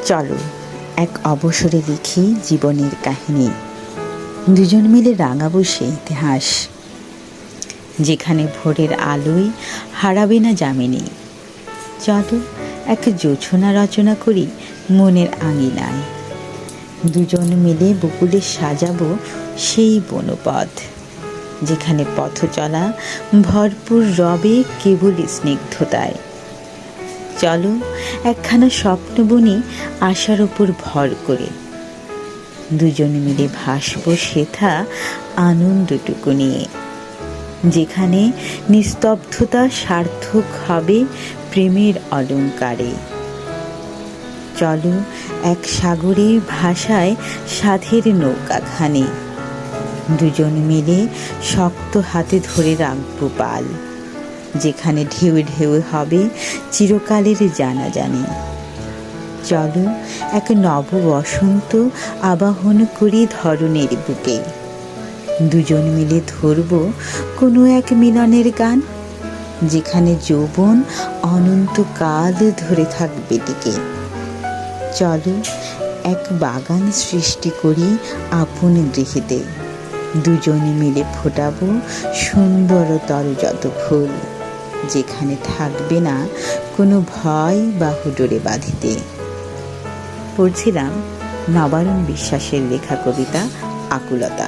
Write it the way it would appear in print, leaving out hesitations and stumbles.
চলো এক অবসরে লিখি জীবনের কাহিনী, দুজন মিলে রাঙাবো সে ইতিহাস, যেখানে ভোরের আলোয় হারাবে না যামিনী। চলো এক জোছনা রচনা করি মনের আঙিনায়, দুজন মিলে বকুলে সাজাবো সেই বনপথ, যেখানে পথ চলা ভরপুর রবে কেবল স্নিগ্ধতায়। চলো একখানা স্বপ্ন বুনি আশার ওপর ভর করে, দুজন মিলে ভাসবো সেথা আনন্দটুকু নিয়ে, যেখানে নিস্তব্ধতা সার্থক হবে প্রেমের অলংকারে। চলো এক সাগরের ভাষায় সাধের নৌকাখানি, দুজন মিলে শক্ত হাতে ধরে রাখবো পাল, যেখানে ঢেউ ঢেউ হবে চিরকালের জানাজানি। চলো এক নব বসন্ত আবাহন করি ধরনের বুকে, দুজন মিলে ধরব কোনো এক মিলনের গান, যেখানে যৌবন অনন্তকাল ধরে থাকবে টিকে। চলো এক বাগান সৃষ্টি করি আপন গৃহেতে, দুজন মিলে ফোটাবো সুন্দরতর যত ফুল, যেখানে থাকবে না কোনো ভয় বা হুডোরে বাঁধিতে। পড়ছিলাম নবারুণ বিশ্বাসের লেখা কবিতা আকুলতা।